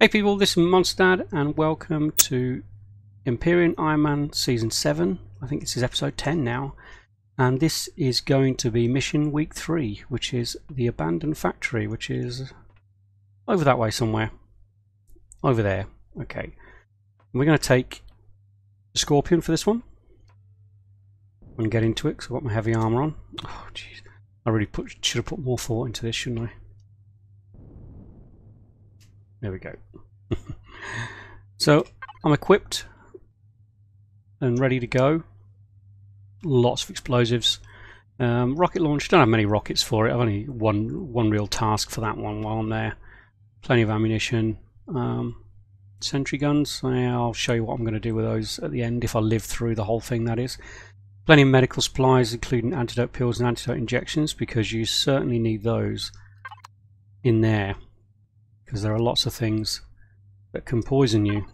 Hey people, this is Monsterdad and welcome to Empyrion Ironman Season 7. I think this is episode 10 now. And this is going to be mission week 3, which is the abandoned factory, which is over that way somewhere. Over there. Okay. We're going to take the Scorpion for this one. And get into it because I've got my heavy armour on. Oh jeez. I really should have put more thought into this, shouldn't I? There we go. So I'm equipped and ready to go. Lots of explosives. Rocket launch. Don't have many rockets for it. I've only one real task for that one while I'm there. Plenty of ammunition. Sentry guns. Yeah, I'll show you what I'm going to do with those at the end if I live through the whole thing. That is. Plenty of medical supplies, including antidote pills and antidote injections, because you certainly need those in there. Because there are lots of things that can poison you.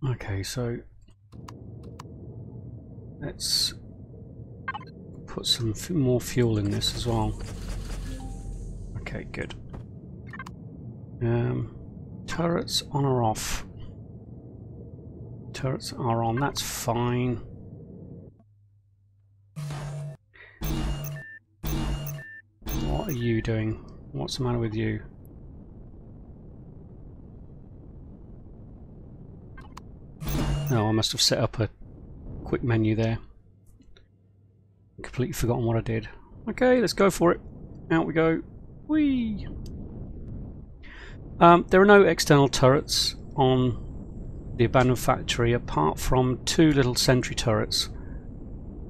Okay, so let's put some more fuel in this as well. Okay, good. Turrets on or off? Turrets are on, that's fine. What are you doing? What's the matter with you? Oh, I must have set up a quick menu there. Completely forgotten what I did. Okay, let's go for it. Out we go. Whee! There are no external turrets on the abandoned factory apart from 2 little sentry turrets.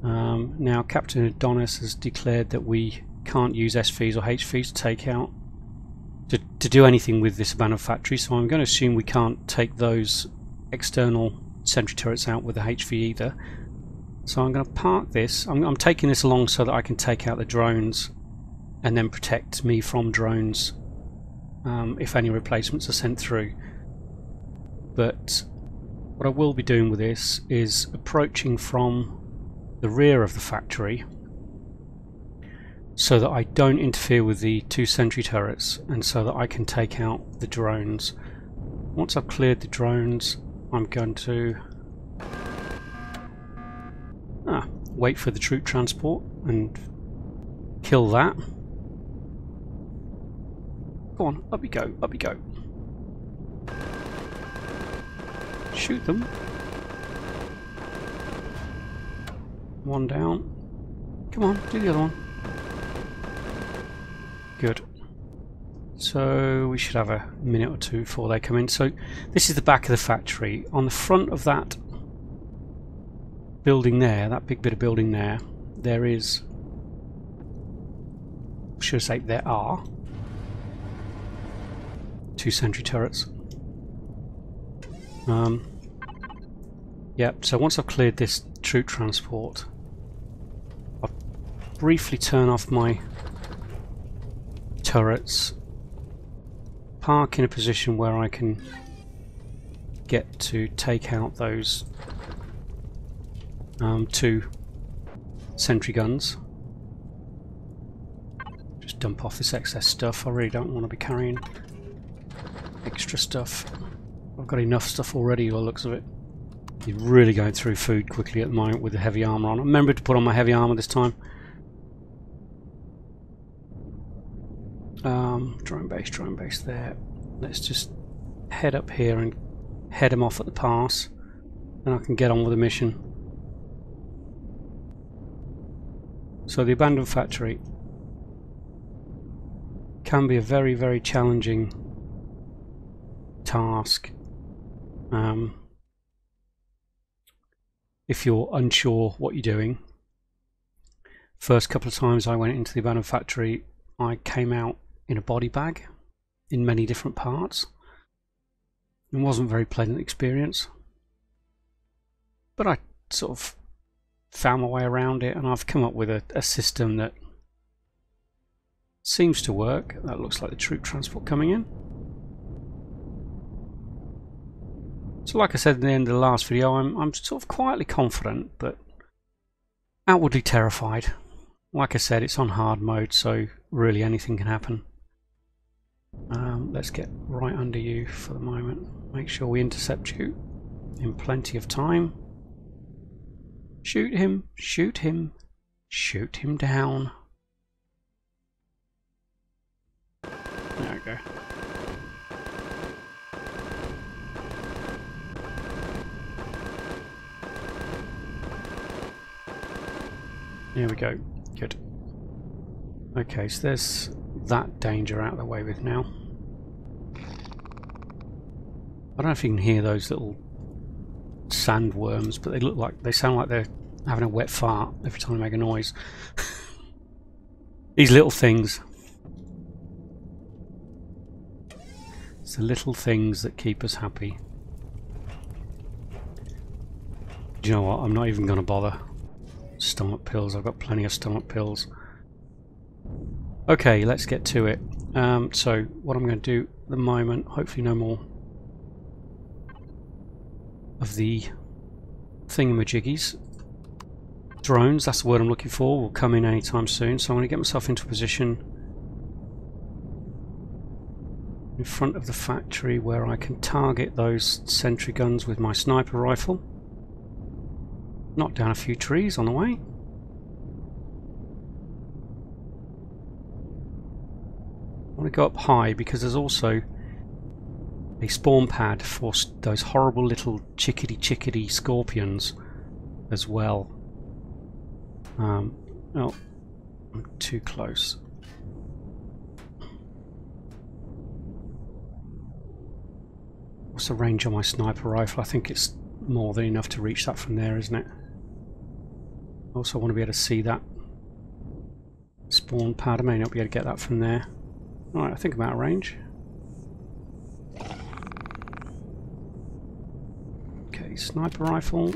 Now Captain Adonis has declared that we can't use SVs or HVs to take out to do anything with this abandoned factory, so I'm going to assume we can't take those external sentry turrets out with the HV either. So I'm going to park this. I'm taking this along so that I can take out the drones and then protect me from drones if any replacements are sent through. But what I will be doing with this is approaching from the rear of the factory so that I don't interfere with the 2 sentry turrets and so that I can take out the drones. Once I've cleared the drones, I'm going to wait for the troop transport and kill that. Go on, up you go, up you go. Shoot them. One down. Come on, do the other one. Good. So we should have a minute or 2 before they come in. So this is the back of the factory. On the front of that building there, that big bit of building there, there is, should I say there are 2 sentry turrets. Yep, so once I've cleared this troop transport, I'll briefly turn off my turrets, park in a position where I can get to take out those 2 sentry guns. Just dump off this excess stuff. I really don't want to be carrying extra stuff. I've got enough stuff already by the looks of it. You're really going through food quickly at the moment with the heavy armour on. I remember to put on my heavy armour this time. Drone base there. Let's just head up here and head him off at the pass, and I can get on with the mission. So the abandoned factory can be a very, very challenging task if you're unsure what you're doing. First couple of times I went into the abandoned factory, I came out in a body bag in many different parts. It wasn't a very pleasant experience, but I sort of found my way around it, and I've come up with a system that seems to work. That looks like the troop transport coming in. So like I said at the end of the last video, I'm sort of quietly confident but outwardly terrified. Like I said, it's on hard mode, so really anything can happen. let's get right under you for the moment. Make sure we intercept you in plenty of time. Shoot him, shoot him, shoot him down. There we go. Here we go. Good. Okay, so there's that danger out of the way with now. I don't know if you can hear those little sandworms, but they sound like they're having a wet fart every time they make a noise. These little things. It's the little things that keep us happy. Do you know what? I'm not even going to bother. Stomach pills. I've got plenty of stomach pills. Okay, let's get to it. So what I'm going to do at the moment, hopefully no more of the thingamajiggies. Drones, that's the word I'm looking for, will come in anytime soon. So I'm going to get myself into a position in front of the factory where I can target those sentry guns with my sniper rifle. Knock down a few trees on the way. I want to go up high because there's also a spawn pad for those horrible little chickadee scorpions as well. Oh, I'm too close. What's the range on my sniper rifle? I think it's more than enough to reach that from there, isn't it? Also want to be able to see that spawn pad. I may not be able to get that from there. Alright, I think I'm out of range. Okay, sniper rifle.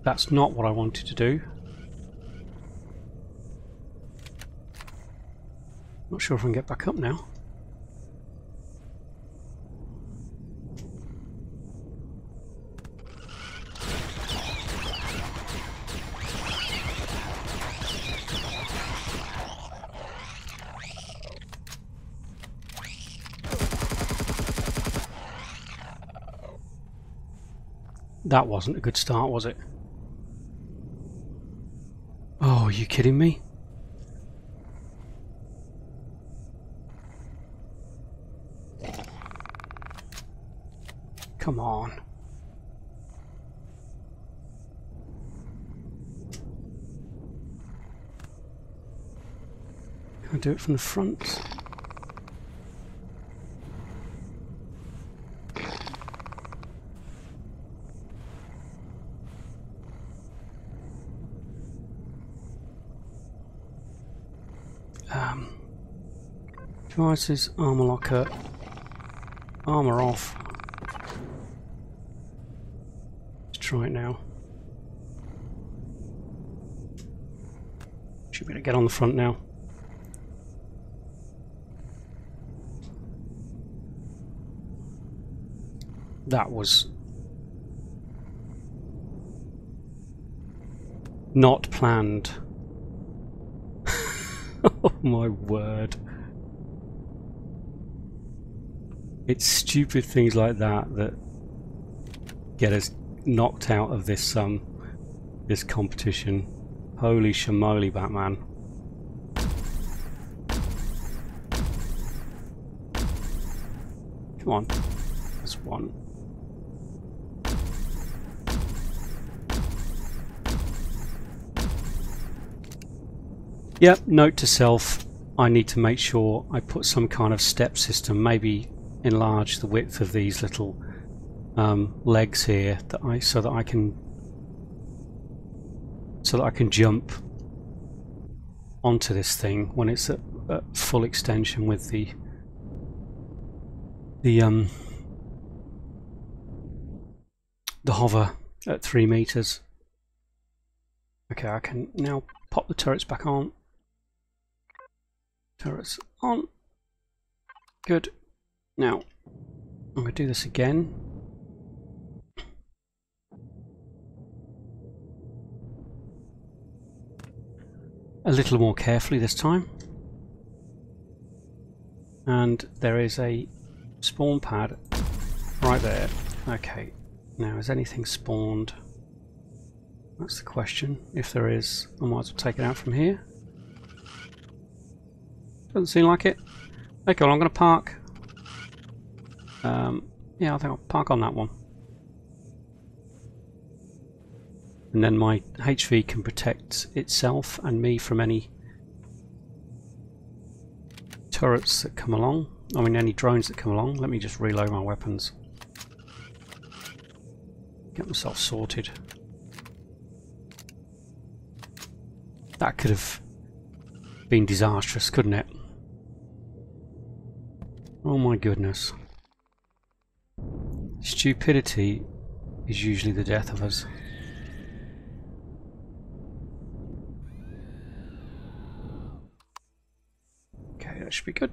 That's not what I wanted to do. Not sure if I can get back up now. That wasn't a good start, was it? Oh, are you kidding me? Come on. Can I do it from the front? Devices, armor locker, armor off. Let's try it now. Should be able to get on the front now. That was not planned. Oh my word. It's stupid things like that that get us knocked out of this this competition. Holy shamoly, Batman. Come on. That's one. Yep, note to self, I need to make sure I put some kind of step system, maybe enlarge the width of these little legs here so that I can jump onto this thing when it's at full extension with the hover at 3 meters. Okay, I can now pop the turrets back on. Turrets on. Good. Now, I'm going to do this again. a little more carefully this time. And there is a spawn pad right there. Okay, now has anything spawned? That's the question. If there is, I might as well take it out from here. Doesn't seem like it. Okay, well I'm going to park. Yeah, I think I'll park on that one. And then my HV can protect itself and me from any turrets that come along. I mean, any drones that come along. Let me just reload my weapons. Get myself sorted. That could have been disastrous, couldn't it? Oh my goodness. Stupidity is usually the death of us. Okay, that should be good.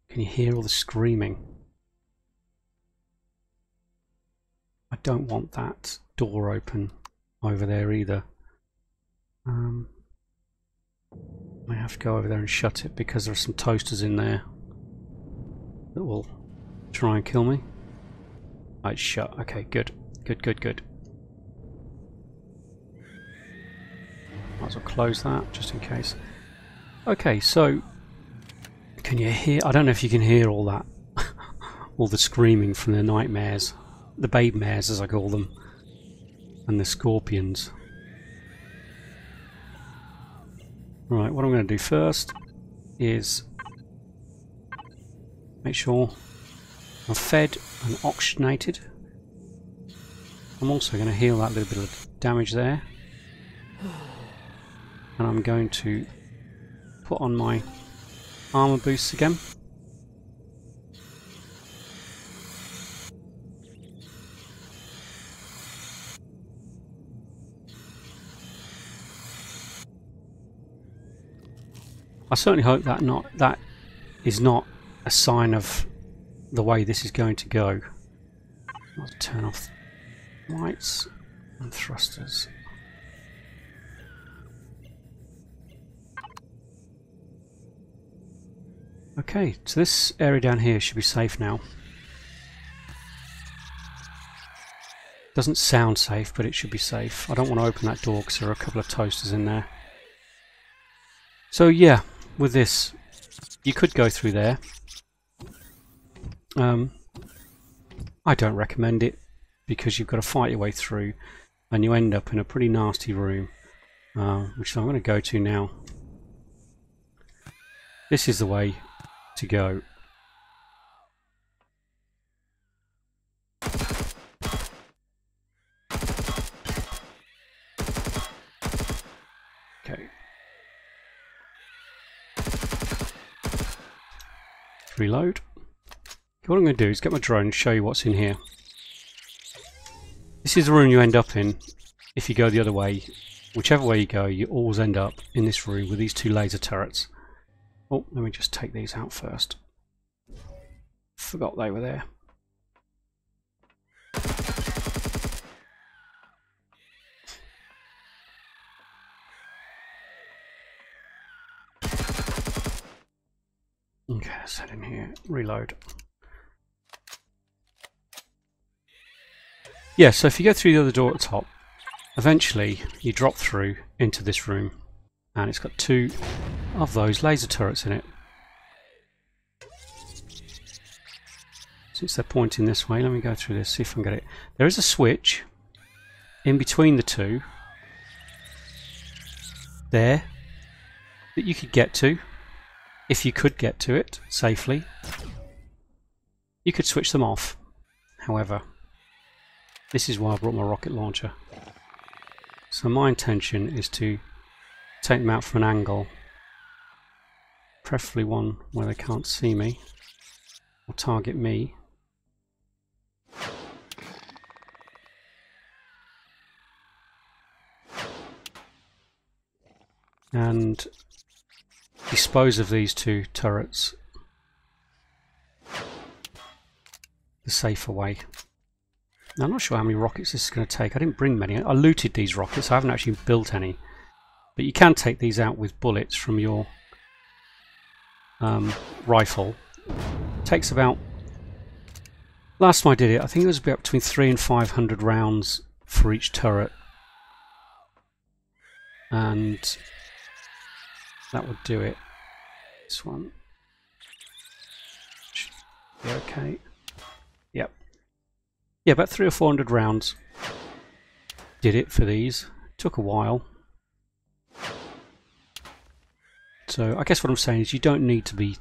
Can you hear all the screaming? I don't want that door open over there either. I have to go over there and shut it because there are some toasters in there that will try and kill me. Oh, it's shut. Okay, good. Good. Might as well close that just in case. Okay, so can you hear? I don't know if you can hear all that, all the screaming from the nightmares, the babe mares as I call them, and the scorpions. Right, what I'm going to do first is make sure I'm fed and oxygenated. I'm also going to heal that little bit of damage there. And I'm going to put on my armor boosts again. I certainly hope that is not a sign of the way this is going to go. I'll turn off lights and thrusters. Okay, so this area down here should be safe now. Doesn't sound safe, but it should be safe. I don't want to open that door because there are a couple of toasters in there. So yeah, with this, you could go through there. I don't recommend it because you've got to fight your way through and you end up in a pretty nasty room, which I'm going to go to now. This is the way to go. Okay. Reload. What I'm going to do is get my drone and show you what's in here. This is the room you end up in if you go the other way. Whichever way you go, you always end up in this room with these two laser turrets. Oh, let me just take these out first. Forgot they were there. Okay, let's head in here. Reload. Yeah, so if you go through the other door at the top, eventually you drop through into this room, and it's got two of those laser turrets in it. Since they're pointing this way, let me go through this, see if I can get it. There is a switch in between the two there that you could get to, if you could get to it safely. You could switch them off, however. This is why I brought my rocket launcher. So my intention is to take them out from an angle, preferably one where they can't see me or target me. And dispose of these two turrets the safer way. Now, I'm not sure how many rockets this is going to take. I didn't bring many. I looted these rockets. I haven't actually built any. But you can take these out with bullets from your rifle. Takes about... Last time I did it, I think it was about between 300 and 500 rounds for each turret. And that would do it. This one should be okay. Yep. Yeah, about 300 or 400 rounds did it for these. Took a while. So I guess what I'm saying is you don't need to be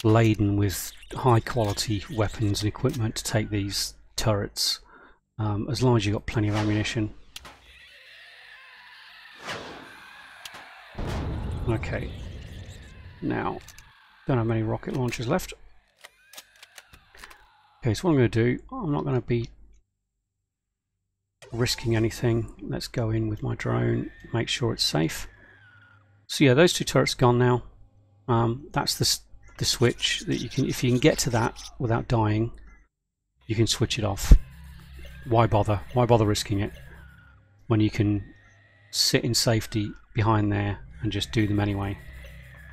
laden with high quality weapons and equipment to take these turrets, as long as you've got plenty of ammunition. Okay, now don't have many rocket launchers left. Okay, so what I'm going to do, I'm not going to be risking anything. Let's go in with my drone, make sure it's safe. So yeah, those two turrets are gone now. That's the switch that you can, if you can get to that without dying, you can switch it off. Why bother? Why bother risking it when you can sit in safety behind there and just do them anyway?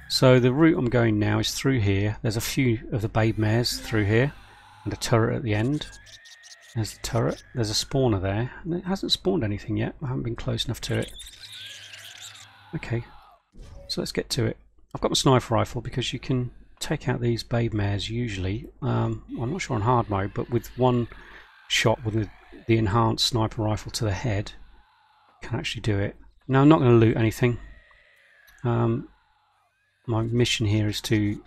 So the route I'm going now is through here. There's a few of the babe mares through here and a turret at the end. There's the turret. There's a spawner there. And it hasn't spawned anything yet. I haven't been close enough to it. Okay, so let's get to it. I've got my sniper rifle because you can take out these babe mares usually. I'm not sure on hard mode, but with one shot with the enhanced sniper rifle to the head, you can actually do it. Now I'm not going to loot anything. My mission here is to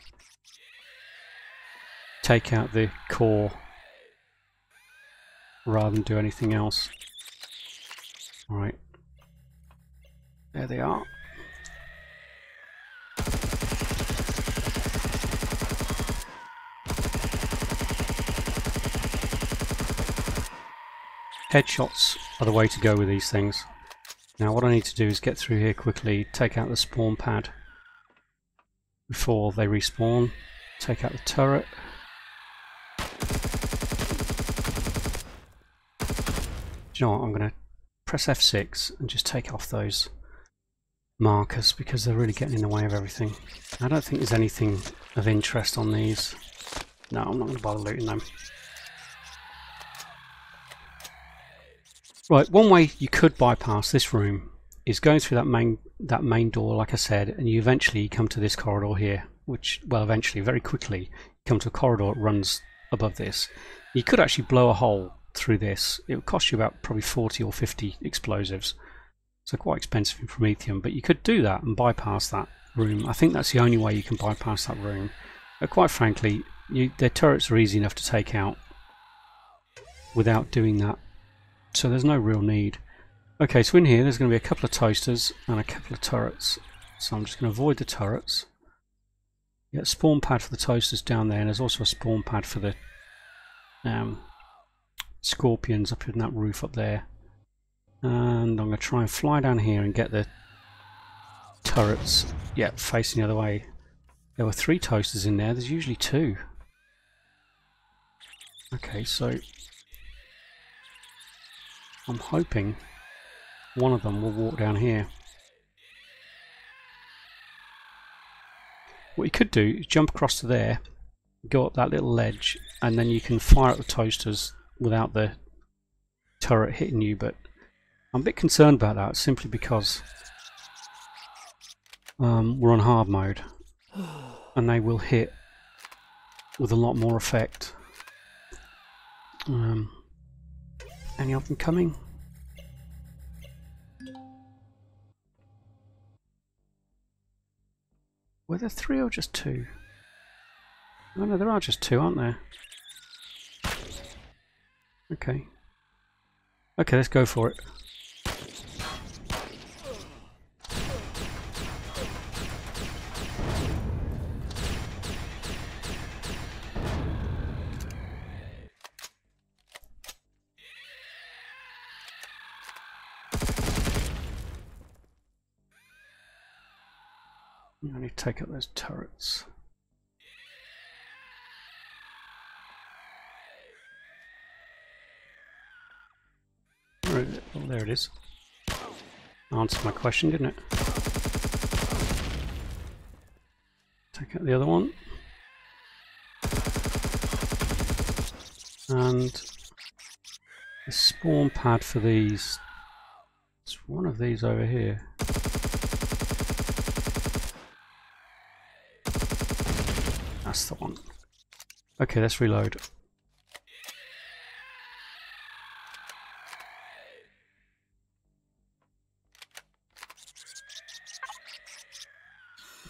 take out the core rather than do anything else. Alright, there they are. Headshots are the way to go with these things. Now what I need to do is get through here quickly, take out the spawn pad before they respawn, take out the turret. Do you know what, I'm going to press F6 and just take off those markers because they're really getting in the way of everything. I don't think there's anything of interest on these. No, I'm not going to bother looting them. Right, one way you could bypass this room is going through that main door, like I said, and you eventually come to this corridor here, which, well, eventually, very quickly, you come to a corridor that runs above this. You could actually blow a hole through this. It would cost you about probably 40 or 50 explosives, so quite expensive in Prometheum, but you could do that and bypass that room. I think that's the only way you can bypass that room. But quite frankly, their turrets are easy enough to take out without doing that. So there's no real need. Okay, so in here there's going to be a couple of toasters and a couple of turrets. So I'm just going to avoid the turrets. Yeah, spawn pad for the toasters down there, and there's also a spawn pad for the scorpions up in that roof up there. And I'm going to try and fly down here and get the turrets, yeah, facing the other way. There were 3 toasters in there, there's usually 2. Okay, so I'm hoping one of them will walk down here. What you could do is jump across to there, go up that little ledge, and then you can fire at the toasters without the turret hitting you, but I'm a bit concerned about that simply because we're on hard mode and they will hit with a lot more effect. Any of them coming? Were there 3 or just 2? Oh no, there are just 2, aren't there? Okay. Okay, let's go for it. I need to take out those turrets. Where is it? Oh, there it is. Answered my question, didn't it? Take out the other one. And the spawn pad for these. It's one of these over here. That's the one. Okay, let's reload.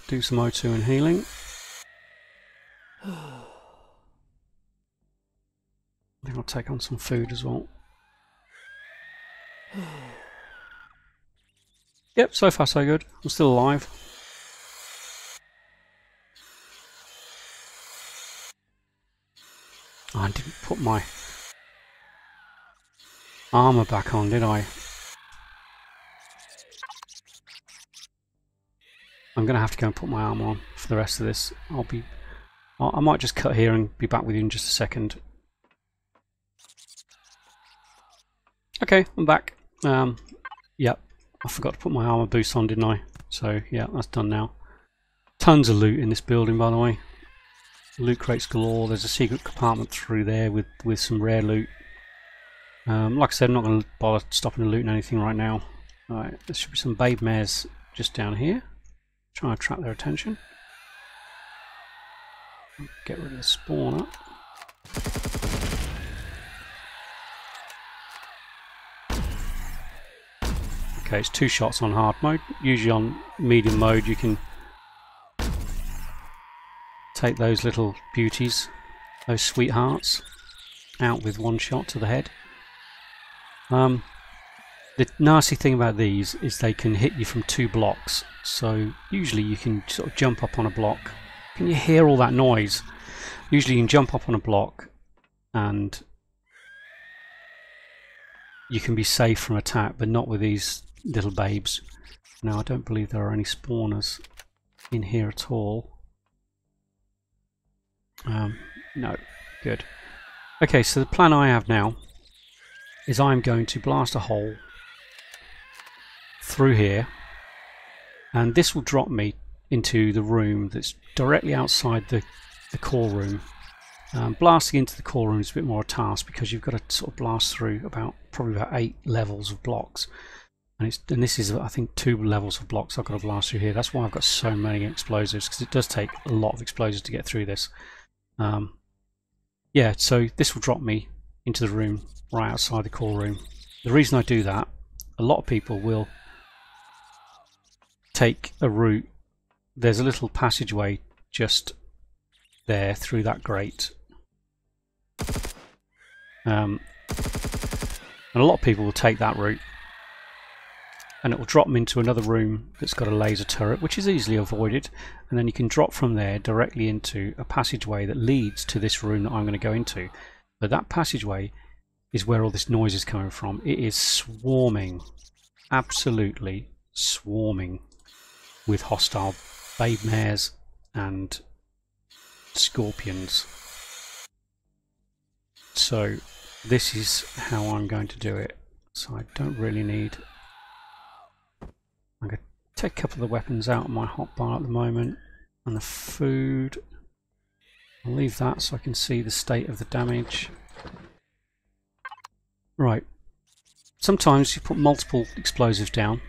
Do some O2 and healing. I think I'll take on some food as well. Yep, so far so good. I'm still alive. Oh, I didn't put my armor back on, did I? I'm going to have to go and put my armor on for the rest of this. I might just cut here and be back with you in just a second. Okay, I'm back. Yep, I forgot to put my armor boost on, didn't I? So yeah, that's done now. Tons of loot in this building, by the way. Loot crates galore. There's a secret compartment through there with some rare loot. Like I said, I'm not going to bother stopping and looting anything right now. Alright, there should be some babe mares just down here. Try and attract their attention. Get rid of the spawner. Okay, it's 2 shots on hard mode. Usually on medium mode you can take those little beauties, those sweethearts, out with 1 shot to the head. The nasty thing about these is they can hit you from 2 blocks. So usually you can sort of jump up on a block. Can you hear all that noise? Usually you can jump up on a block and you can be safe from attack, but not with these little babes. Now I don't believe there are any spawners in here at all. No, good. Okay, so the plan I have now is I'm going to blast a hole through here, and this will drop me into the room that's directly outside the core room. Blasting into the core room is a bit more a task because you've got to sort of blast through probably about 8 levels of blocks, and this is I think 2 levels of blocks I've got to blast through here. That's why I've got so many explosives, because it does take a lot of explosives to get through this. Yeah, so this will drop me into the room right outside the core room. The reason I do that, a lot of people will take a route. There's a little passageway just there through that grate, and a lot of people will take that route, and it will drop them into another room that's got a laser turret, which is easily avoided, and then you can drop from there directly into a passageway that leads to this room that I'm going to go into. But that passageway is where all this noise is coming from. It is swarming, absolutely swarming with hostile babe mares and scorpions. So this is how I'm going to do it. So I don't really need... I'm going to take a couple of the weapons out of my hotbar at the moment, and the food. I'll leave that so I can see the state of the damage. Right. Sometimes you put multiple explosives down.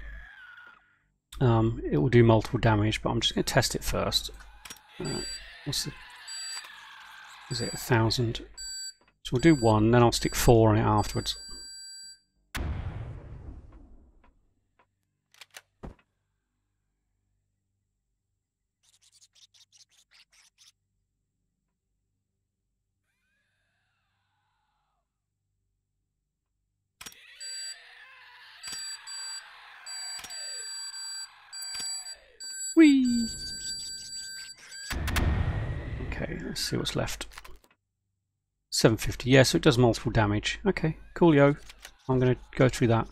It will do multiple damage, but I'm just going to test it first. What's the... Is it 1,000? So we'll do 1, then I'll stick 4 on it afterwards. Whee! Okay, let's see what's left. 750, yeah, so it does multiple damage. Okay, coolio. I'm going to go through that.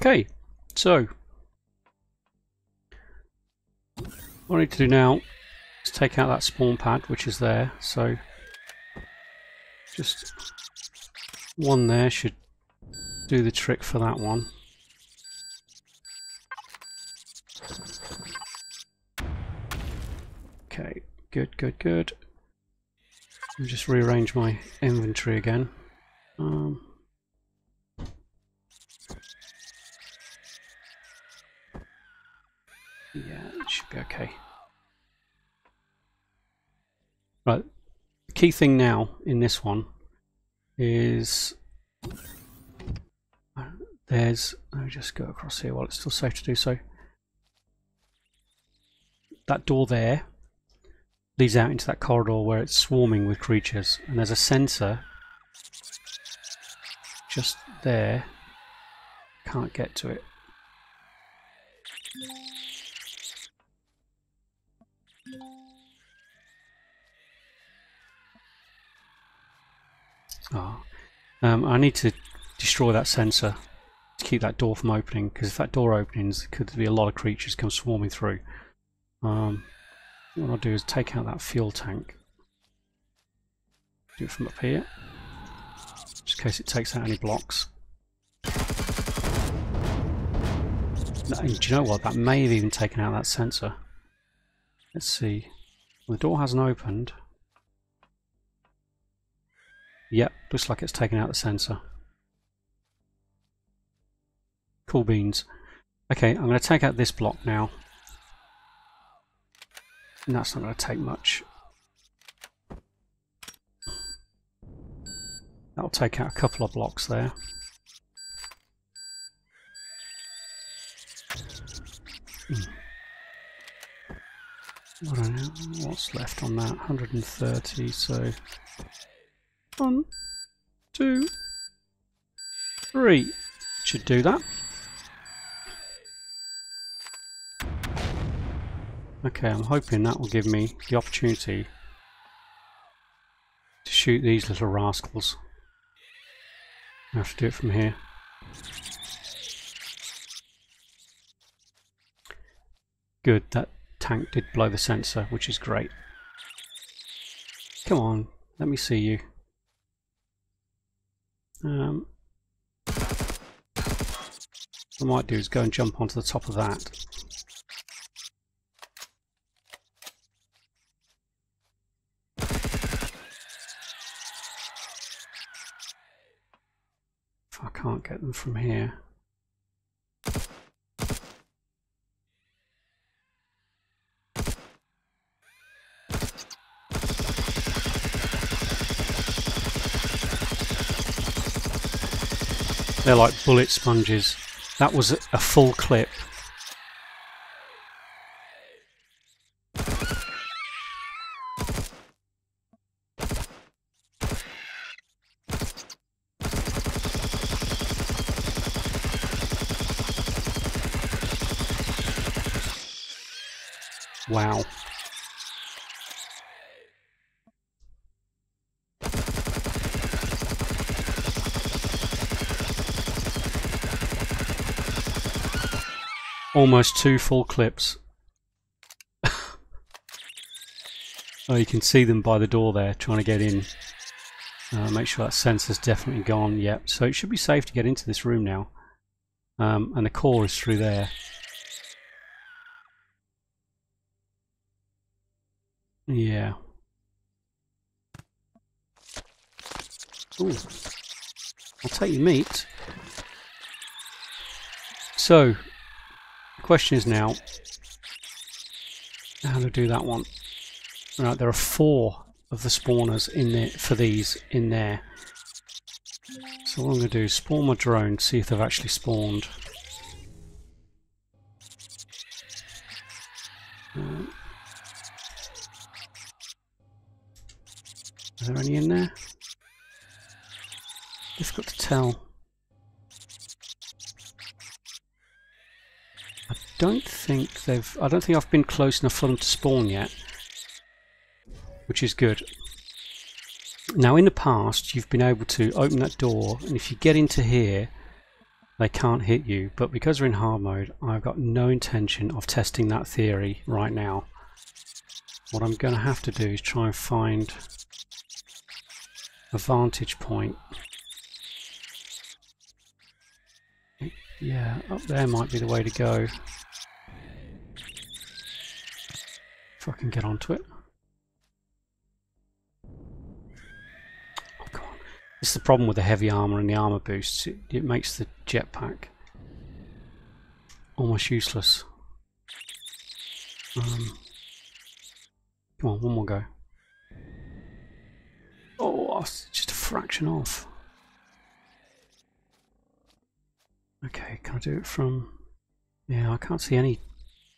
Okay, so what I need to do now is take out that spawn pad which is there, so just one there should do the trick for that one. Okay, good, good, good. Let me just rearrange my inventory again. Yeah, it should be okay. Right, the key thing now in this one is let me just go across here while it's still safe to do so. That door there leads out into that corridor where it's swarming with creatures, and there's a sensor just there. Can't get to it. I need to destroy that sensor to keep that door from opening, because if that door opens there could be a lot of creatures come swarming through. What I'll do is take out that fuel tank. Do it from up here, just in case it takes out any blocks. And do you know what? That may have even taken out that sensor. Let's see. Well, the door hasn't opened. Yep, looks like it's taken out the sensor. Cool beans. Okay, I'm going to take out this block now. And that's not going to take much. That'll take out a couple of blocks there. I don't know what's left on that. 130, so 1, 2, 3 should do that. Okay, I'm hoping that will give me the opportunity to shoot these little rascals. I have to do it from here. Good, that tank did blow the sensor, which is great. Come on, let me see you. What I might do is go and jump onto the top of that. If I can't get them from here. They're like bullet sponges. That was a full clip. Wow. Almost 2 full clips. Oh, you can see them by the door there trying to get in. Make sure that sensor's definitely gone. Yep, so it should be safe to get into this room now. And the core is through there. Yeah. Ooh. I'll take your meat. So, the question is now, how to do that one. Right, there are 4 of the spawners in there for these in there. So what I'm going to do is spawn my drone, see if they've actually spawned. Are there any in there? Difficult to tell. I don't think I've been close enough for them to spawn yet, which is good. Now in the past you've been able to open that door, and if you get into here they can't hit you, but because we're in hard mode, I've got no intention of testing that theory right now. What I'm going to have to do is try and find a vantage point. Yeah, up there might be the way to go. If I can get onto it. Oh, come on. This is the problem with the heavy armour and the armour boosts. It makes the jetpack almost useless. Come on, one more go. Oh, it's just a fraction off. Okay, can I do it from... Yeah, I can't see any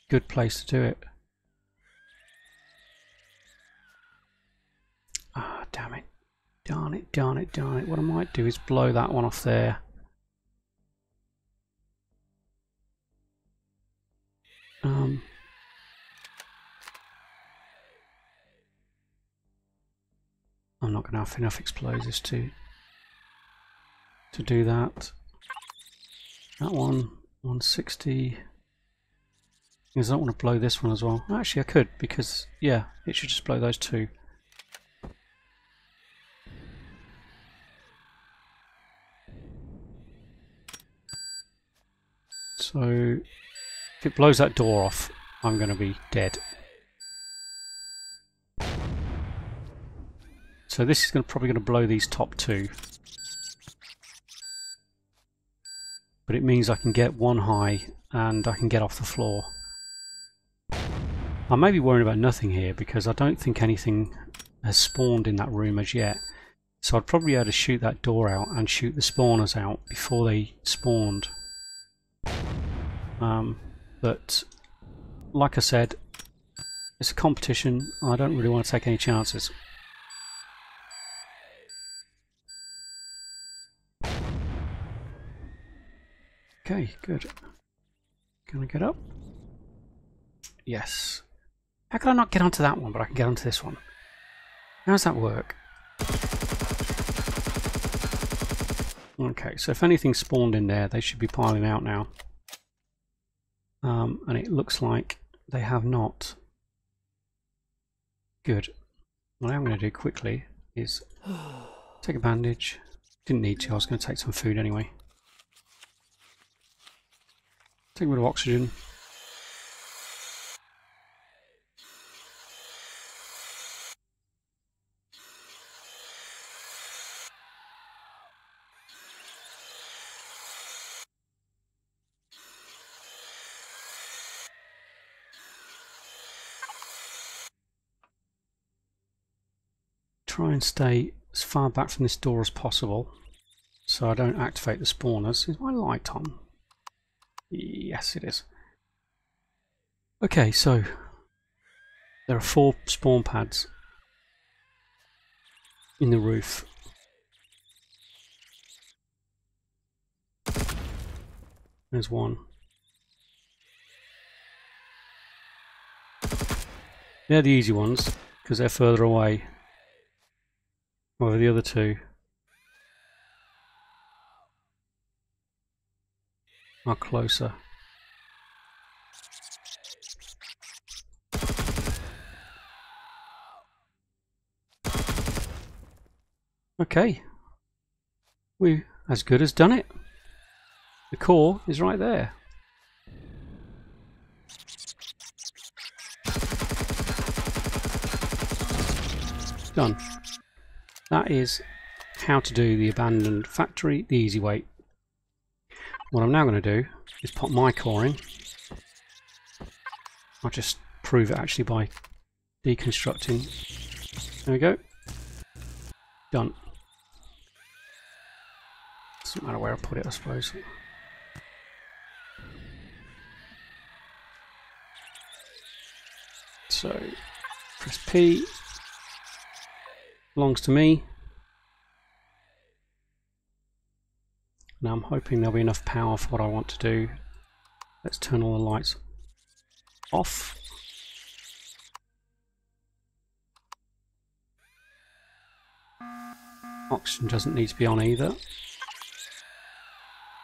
good place to do it. Ah, damn it. Darn it, darn it, darn it. What I might do is blow that one off there. I'm not going to have enough explosives to do that. That one, 160. Because I don't want to blow this one as well. Actually, I could, because, yeah, it should just blow those two. So, if it blows that door off, I'm going to be dead. So this is probably going to blow these top two. But it means I can get one high and I can get off the floor. I may be worrying about nothing here because I don't think anything has spawned in that room as yet. So I'd probably be able to shoot that door out and shoot the spawners out before they spawned. But like I said, it's a competition. I don't really want to take any chances. Okay, good. Can I get up? Yes. How can I not get onto that one, but I can get onto this one? How does that work? Okay, so if anything spawned in there, they should be piling out now. And it looks like they have not. Good. What I'm going to do quickly is take a bandage. Didn't need to, I was going to take some food anyway. Take a bit of oxygen. Try and stay as far back from this door as possible so I don't activate the spawners. Is my light on? Yes, it is. Okay, so there are 4 spawn pads in the roof. There's one. They're the easy ones because they're further away. Over the other 2 are closer. Okay, we as good as done it. The core is right there. Done. That is how to do the abandoned factory the easy way. What I'm now going to do is pop my core in. I'll just prove it actually by deconstructing. There we go. Done. Doesn't matter where I put it, I suppose. So, press P. Belongs to me. Now I'm hoping there'll be enough power for what I want to do. Let's turn all the lights off. Oxygen doesn't need to be on either.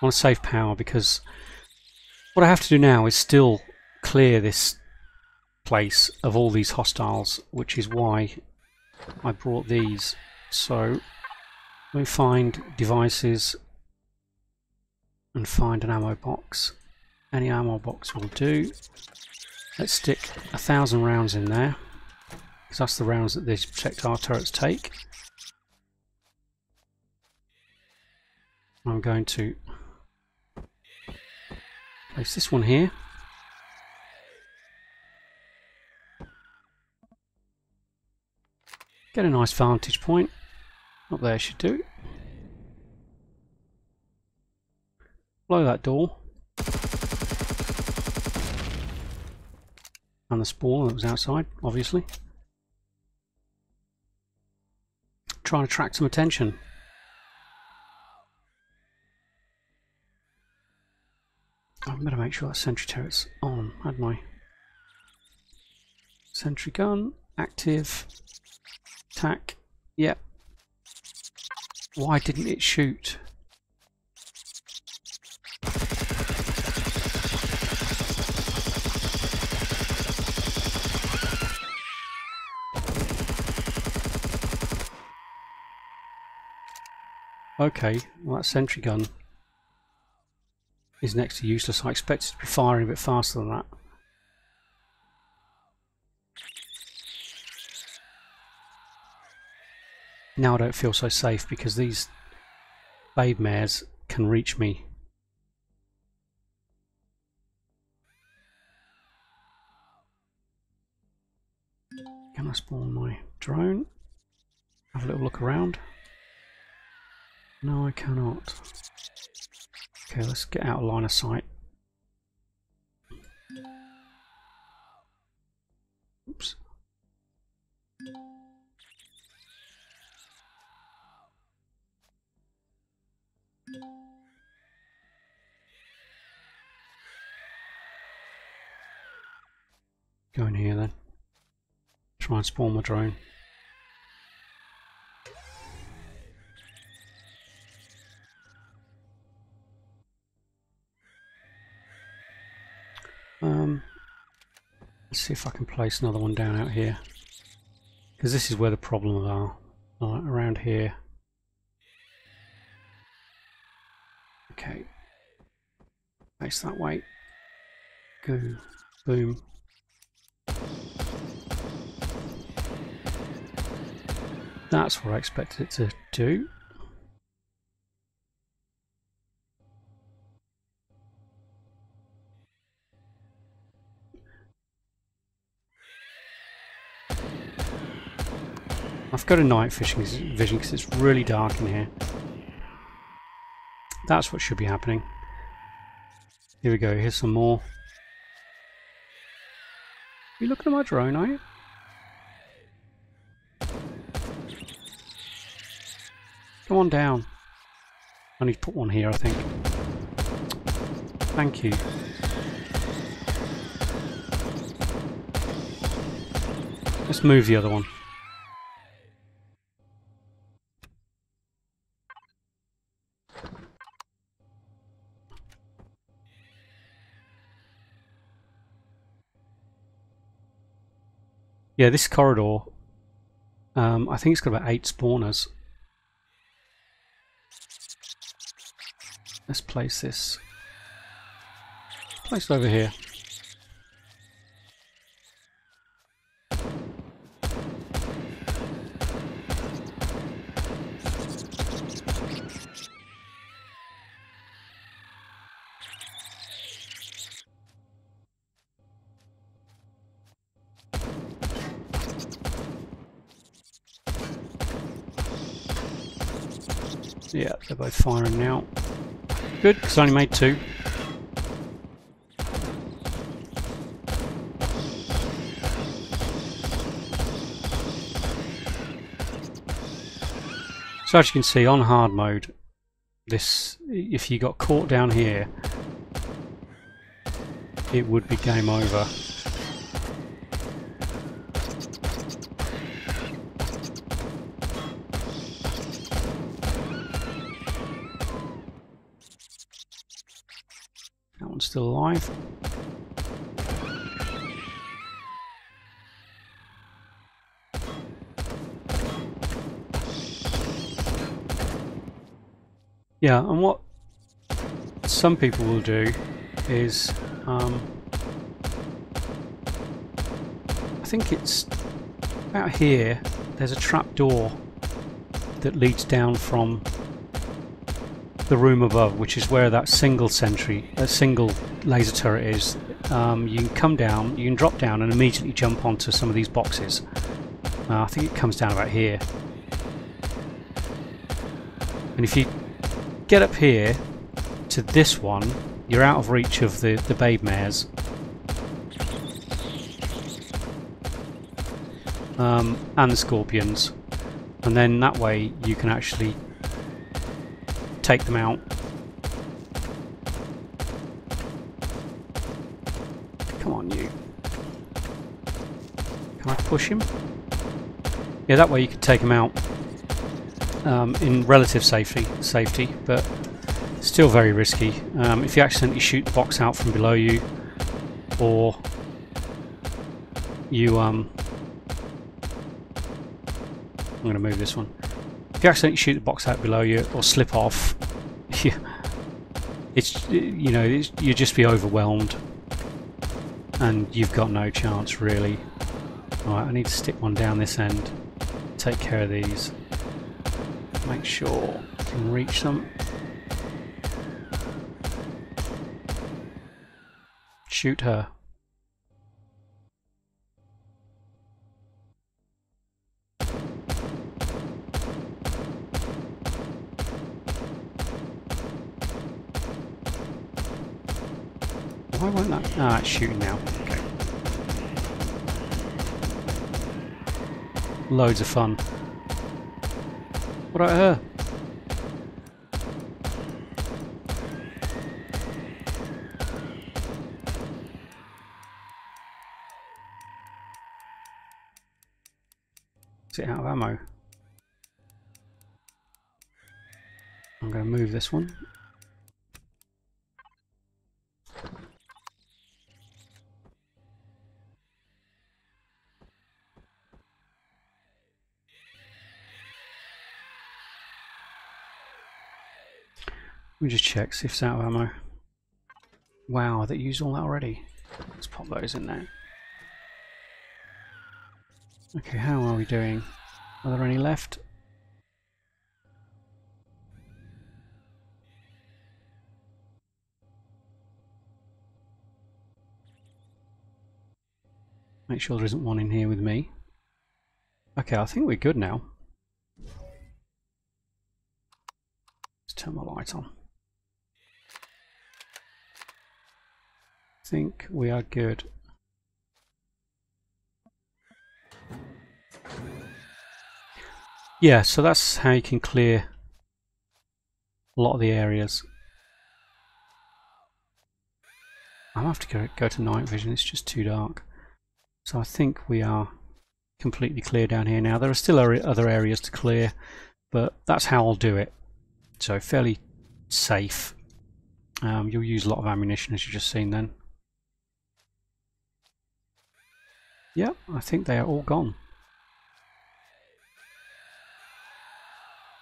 I want to save power because what I have to do now is still clear this place of all these hostiles, which is why I brought these. So let me find devices and find an ammo box. Any ammo box will do. Let's stick 1,000 rounds in there, because that's the rounds that these projectile turrets take. I'm going to place this one here. Get a nice vantage point. Up there should do. Blow that door. And the spawn that was outside, obviously. Trying to attract some attention. I better make sure that sentry turret's on, hadn't I? Sentry gun, active, attack, yep. Why didn't it shoot? Okay, well that sentry gun is next to useless. I expected to be firing a bit faster than that. Now I don't feel so safe because these babe mares can reach me. Can I spawn my drone? Have a little look around. No, I cannot. Okay, let's get out of line of sight. Oops. Go in here then. Try and spawn my drone. Let's see if I can place another one down out here, because this is where the problems are, around here. Okay, face that way. Go, boom. That's what I expected it to do. I've got a night vision because it's really dark in here. That's what should be happening. Here we go, here's some more. You looking at my drone, are you? Come on down. I need to put one here, I think. Thank you. Let's move the other one. Yeah, this corridor, I think it's got about 8 spawners. Let's place this. Place it over here. Yeah, they're both firing now. Good, because I only made 2. So as you can see, on hard mode, this, if you got caught down here, it would be game over. still alive. Yeah, and what some people will do is, I think it's about here, there's a trap door that leads down from the room above, which is where that single laser turret is. You can come down, you can drop down and immediately jump onto some of these boxes. I think it comes down about here. And if you get up here to this one, you're out of reach of the babe mares. And the scorpions. And then that way you can actually take them out. Come on, you. Can I push him? Yeah, that way you can take him out in relative safety, but still very risky. If you accidentally shoot the box out from below you, or you I'm going to move this one. If you accidentally shoot the box out below you or slip off, you'd just be overwhelmed, and you've got no chance really. Alright, I need to stick one down this end. Take care of these. Make sure I can reach them. Shoot her. Why won't that? Ah, it's shooting now. Okay. Loads of fun. What about her? Is it out of ammo? I'm going to move this one. Let me just check, see if it's out of ammo. Wow, they used all that already. Let's pop those in there. Okay, how are we doing? Are there any left? Make sure there isn't one in here with me. Okay, I think we're good now. Let's turn my light on. I think we are good. Yeah, so that's how you can clear a lot of the areas. I'll have to go to night vision, it's just too dark. So I think we are completely clear down here now. There are still other areas to clear, but that's how I'll do it. So fairly safe. You'll use a lot of ammunition, as you've just seen then. Yep, I think they are all gone.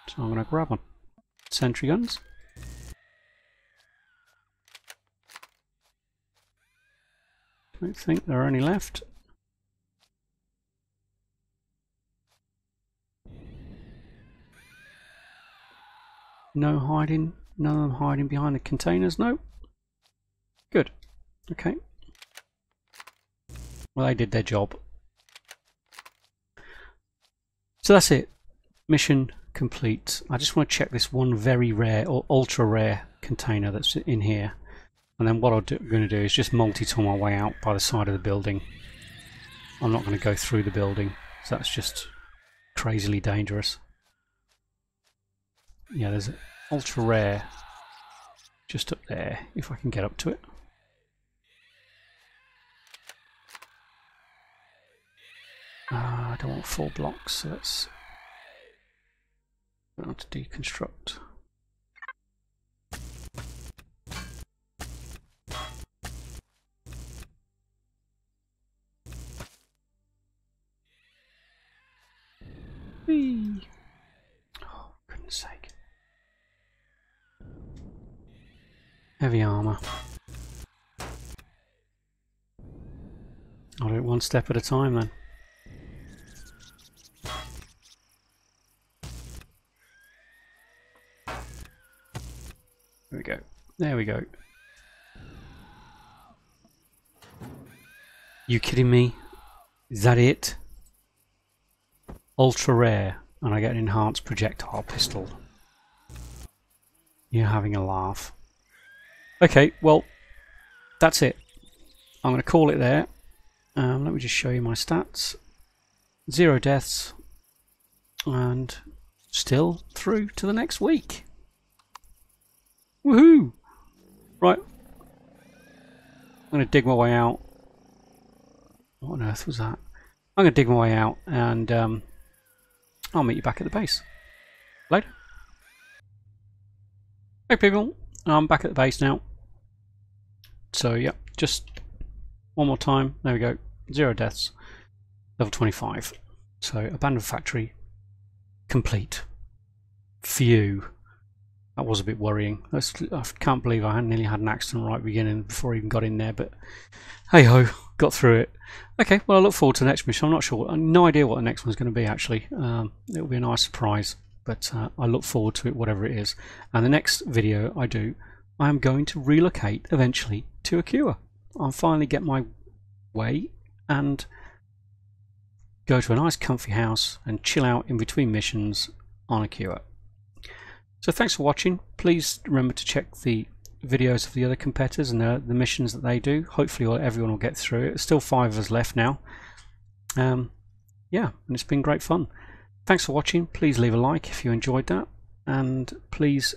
So I'm going to grab one. Sentry guns. Don't think there are any left. No hiding, none of them hiding behind the containers, no. Good, okay. Well, they did their job. So that's it. Mission complete. I just want to check this one very rare or ultra rare container that's in here. And then what I'm going to do is just multi-tool my way out by the side of the building. I'm not going to go through the building, so that's just crazily dangerous. Yeah, there's an ultra rare just up there, if I can get up to it. I don't want 4 blocks, so that's going to deconstruct. Whee. Oh, goodness sake. Heavy armour. I'll do it one step at a time then. There we go. There we go. You kidding me? Is that it? Ultra rare, and I get an enhanced projectile pistol. You're having a laugh. Okay, well, that's it. I'm going to call it there. Let me just show you my stats. 0 deaths, and still through to the next week. Woohoo! Right, I'm going to dig my way out. What on earth was that? I'm going to dig my way out, and I'll meet you back at the base. Later. Hey people, I'm back at the base now. So yeah, just one more time. There we go. 0 deaths. Level 25. So abandoned factory complete. Phew. That was a bit worrying. I can't believe I nearly had an accident right at the beginning before I even got in there, but hey ho, got through it. Okay, well I look forward to the next mission. I'm not sure, no idea what the next one's going to be actually. It'll be a nice surprise, but I look forward to it, whatever it is. And the next video I do, I am going to relocate eventually to a cure. I'll finally get my way and go to a nice comfy house and chill out in between missions on a cure. So thanks for watching. Please remember to check the videos of the other competitors and the missions that they do. Hopefully everyone will get through it. There's still 5 of us left now. Yeah, and it's been great fun. Thanks for watching. Please leave a like if you enjoyed that, and please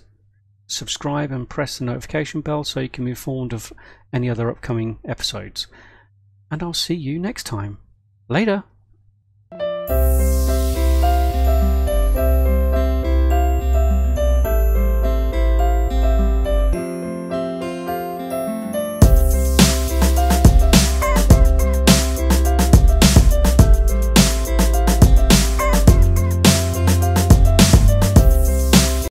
subscribe and press the notification bell so you can be informed of any other upcoming episodes. And I'll see you next time. Later.